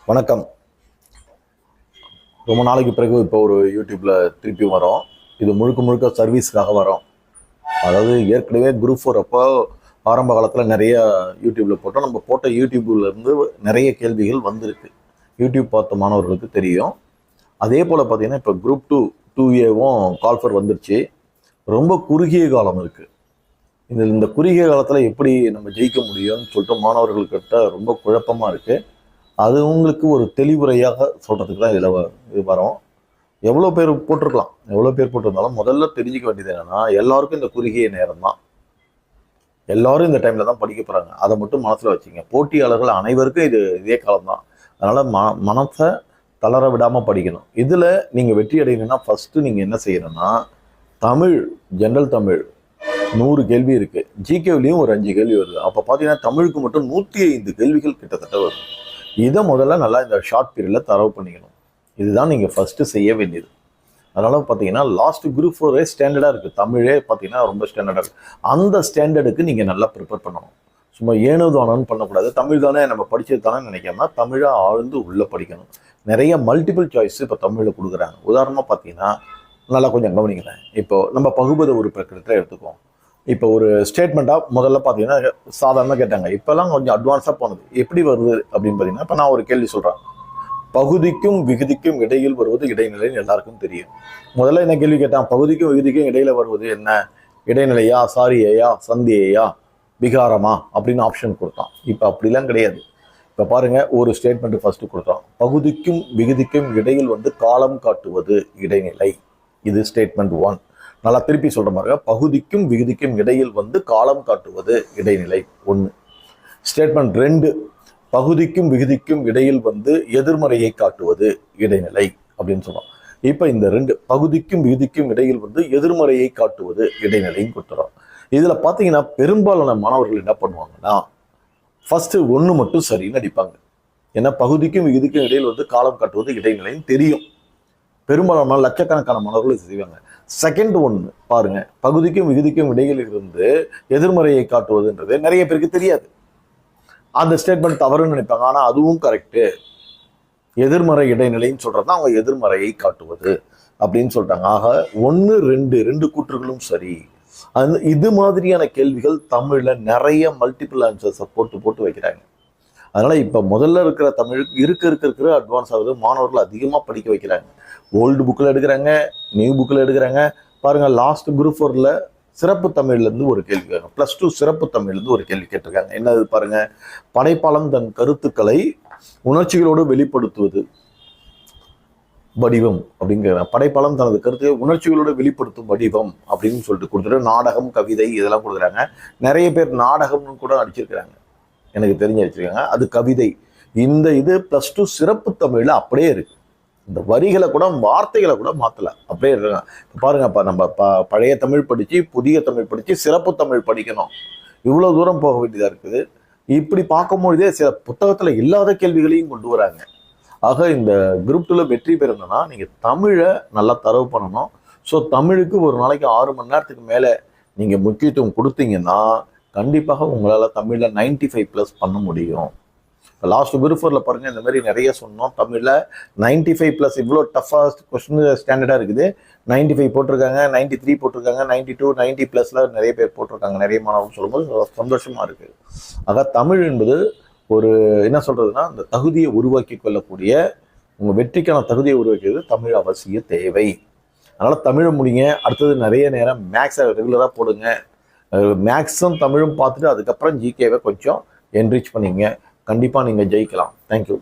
வணக்கம். ரொம்ப நாளைக்கு பிறகு இப்போ ஒரு யூடியூப்ல திருப்பி வரோம். இது முழுக்க முழுக்க சர்வீஸ்க்காக வரோம். அதாவது ஏற்கனவே குரூப் 4 அப்போ ஆரம்ப காலத்தில் நிறைய யூடியூப்ல போட்டோம். நம்ம போட்ட யூடியூப்ல இருந்து நிறைய கேள்விகள் வந்திருக்கு. யூடியூப் பார்த்த மாணவர்களுக்கு தெரியும். அதே போல் பார்த்தீங்கன்னா இப்போ குரூப் 2A கால்ஃபர் வந்துருச்சு. ரொம்ப குறுகிய காலம் இருக்குது. இந்த குறுகிய காலத்தில் எப்படி நம்ம ஜெயிக்க முடியும்னு சொல்லிட்டு மாணவர்கள்கிட்ட ரொம்ப குழப்பமாக இருக்குது. அது உங்களுக்கு ஒரு தெளிவுரையாக சொல்கிறதுக்கு தான் இதில் வரோம். எவ்வளோ பேர் போட்டிருக்கலாம், எவ்வளோ பேர் போட்டிருந்தாலும் முதல்ல தெரிஞ்சிக்க வேண்டியது என்னென்னா, எல்லாருக்கும் இந்த குறுகிய நேரம் தான். எல்லாரும் இந்த டைமில் தான் படிக்க போகிறாங்க. அதை மட்டும் மனசில் வச்சுங்க. போட்டியாளர்கள் அனைவருக்கும் இதே காலம்தான். அதனால் மனசை தளர விடாமல் படிக்கணும். இதில் நீங்கள் வெற்றி அடையணும்னா ஃபஸ்ட்டு நீங்கள் என்ன செய்யணும்னா, தமிழ், ஜென்ரல் தமிழ் 100 கேள்வி இருக்குது. ஜிகேவிலையும் ஒரு 5 கேள்வி வருது. அப்போ பார்த்தீங்கன்னா தமிழுக்கு மட்டும் 105 கேள்விகள் கிட்டத்தட்ட வரும். இதை முதல்ல நல்லா இந்த ஷார்ட் பீரியடில் தரவு பண்ணிக்கணும். இதுதான் நீங்கள் ஃபஸ்ட்டு செய்ய வேண்டியது. அதனால் பார்த்தீங்கன்னா லாஸ்ட் குரூப் 4 ஸ்டாண்டர்டாக இருக்குது. தமிழே பார்த்தீங்கன்னா ரொம்ப ஸ்டாண்டர்டாக இருக்குது. அந்த ஸ்டாண்டர்டுக்கு நீங்கள் நல்லா ப்ரிப்பேர் பண்ணணும். சும்மா ஏனோதானோன்னு பண்ணக்கூடாது. தமிழ் தானே நம்ம படித்தது தானே நினைக்காம தமிழை ஆழ்ந்து உள்ளே படிக்கணும். நிறைய மல்டிபிள் சாய்ஸ் இப்போ தமிழில் கொடுக்குறாங்க. உதாரணமாக பார்த்தீங்கன்னா நல்லா கொஞ்சம் கவனிங்களேன். இப்போது நம்ம பகுபத உறுப்பினர்கிட்ட எடுத்துக்குவோம். இப்போ ஒரு ஸ்டேட்மெண்ட்டாக முதல்ல பார்த்தீங்கன்னா சாதாரணமாக கேட்டாங்க. இப்போல்லாம் கொஞ்சம் அட்வான்ஸாக போனது. எப்படி வருது அப்படின்னு பார்த்தீங்கன்னா, இப்போ நான் ஒரு கேள்வி சொல்கிறேன். பகுதிக்கும் விகுதிக்கும் இடையில் வருவது இடைநிலைன்னு எல்லாருக்கும் தெரியும். முதல்ல என்ன கேள்வி கேட்டான்? பகுதிக்கும் விகுதிக்கும் இடையில வருவது என்ன? இடைநிலையா, சாரியா, சந்தியா, விகாரமா அப்படின்னு ஆப்ஷன் கொடுத்தான். இப்போ அப்படிலாம் கிடையாது. இப்போ பாருங்க, ஒரு ஸ்டேட்மெண்ட் ஃபர்ஸ்ட் கொடுத்தான். பகுதிக்கும் விகுதிக்கும் இடையில் காலம் காட்டுவது இடைநிலை. இது ஸ்டேட்மெண்ட் 1. நல்லா திருப்பி சொல்ற மாதிரி, பகுதிக்கும் விகுதிக்கும் இடையில் காலம் காட்டுவது இடைநிலை 1. ஸ்டேட்மெண்ட் 2, பகுதிக்கும் விகுதிக்கும் இடையில் எதிர்மறையை காட்டுவது இடைநிலை அப்படின்னு சொல்றோம். இப்போ இந்த 2 பகுதிக்கும் விகுதிக்கும் இடையில் எதிர்மறையை காட்டுவது இடைநிலைன்னு கொடுத்துறோம். இதுல பாத்தீங்கன்னா பெரும்பாலான மாணவர்கள் என்ன பண்ணுவாங்கன்னா, ஃபர்ஸ்ட் 1 மட்டும் சரின்னு அடிப்பாங்க. ஏன்னா பகுதிக்கும் விகுதிக்கும் இடையில் காலம் காட்டுவது இடைநிலைன்னு தெரியும். பெரும்பாலான லட்சக்கணக்கான மாணவர்கள் இது செய்வாங்க. செகண்ட் 1 பாருங்க, பகுதிக்கும் விகுதிக்கும் இடையில் எதிர்மறையை காட்டுவதுன்றது நிறைய பேருக்கு தெரியாது. அந்த ஸ்டேட்மெண்ட் தவறுன்னு நினைப்பாங்க. ஆனா அதுவும் கரெக்டு. எதிர்மறை இடைநிலைன்னு சொல்றதுதான் அவங்க எதிர்மறையை காட்டுவது அப்படின்னு சொல்லிட்டாங்க. ஆக 1, 2 கூற்றுகளும் சரி. இது மாதிரியான கேள்விகள் தமிழ்ல நிறைய மல்டிபிள் ஆன்சர்ஸை போட்டு வைக்கிறாங்க. அதனால இப்ப முதல்ல இருக்கிற தமிழுக்கு இருக்க அட்வான்ஸ் ஆகுது. மாணவர்கள் அதிகமா படிக்க வைக்கிறாங்க. ஓல்டு புக்கில் எடுக்கிறாங்க, நியூ புக்கில் எடுக்கிறாங்க. பாருங்க, லாஸ்ட் குரூப் 4ல சிறப்பு தமிழ்லேருந்து ஒரு கேள்வி கேட்காங்க. +2 சிறப்பு தமிழ்லேருந்து ஒரு கேள்வி கேட்டிருக்காங்க. என்னது பாருங்க, படைப்பாளன் தன் கருத்துக்களை உணர்ச்சிகளோடு வெளிப்படுத்துவது வடிவம் அப்படிங்கிற. படைப்பாளன் தனது கருத்தை உணர்ச்சிகளோடு வெளிப்படுத்தும் வடிவம் அப்படின்னு சொல்லிட்டு கொடுத்துட்டு நாடகம், கவிதை இதெல்லாம் கொடுக்குறாங்க. நிறைய பேர் நாடகம்னு கூட அடிச்சிருக்கிறாங்க, எனக்கு தெரிஞ்சு வச்சிருக்காங்க. அது கவிதை. இந்த இது +2 சிறப்பு தமிழ்ல அப்படியே இருக்கு. இந்த வரிகளை கூட, வார்த்தைகளை கூட மாத்தல, அப்படியே இருக்காங்க. பாருங்க, நம்ம பழைய தமிழ் படிச்சு, புதிய தமிழ் படிச்சு, சிறப்பு தமிழ் படிக்கணும். இவ்வளவு தூரம் போக வேண்டியதா இருக்குது. இப்படி பார்க்கும்பொழுதே சில புத்தகத்துல இல்லாத கேள்விகளையும் கொண்டு வராங்க. ஆக இந்த குரூப் 2ல வெற்றி பெறணும்னா நீங்க தமிழை நல்லா தரவு பண்ணணும். ஸோ தமிழுக்கு ஒரு நாளைக்கு 6 மணி நேரத்துக்கு மேல நீங்க முக்கியத்துவம் கொடுத்தீங்கன்னா கண்டிப்பாக உங்களால தமிழ்ல 95+ பண்ண முடியும். லாஸ்ட் குரூப் 4ல பாருங்க, இந்த மாதிரி நிறைய சொன்னோம். தமிழ்ல 95+ இவ்வளோ டஃபாஸ்ட் கொஸ்டின் ஸ்டாண்டர்டா இருக்குது. 95 போட்டிருக்காங்க, 93 போட்டிருக்காங்க, 92, 90+ல நிறைய பேர் போட்டிருக்காங்க. நிறைய மாணவர்கள் சொல்லும்போது சந்தோஷமா இருக்கு. ஆக தமிழ் என்பது ஒரு என்ன சொல்றதுன்னா, இந்த தகுதியை உருவாக்கி கொள்ளக்கூடிய, உங்க வெற்றிக்கான தகுதியை உருவாக்கியது தமிழ் அவசிய தேவை. அதனால தமிழை முடிங்க. அடுத்தது நிறைய நேரம் மேக்ஸை ரெகுலரா போடுங்க. மேக்ஸும் தமிழும் பார்த்துட்டு அதுக்கப்புறம் ஜிகேவை கொஞ்சம் என்ரிச் பண்ணிங்க. கண்டிப்பாக நீங்கள் ஜெயிக்கலாம். தேங்க்யூ.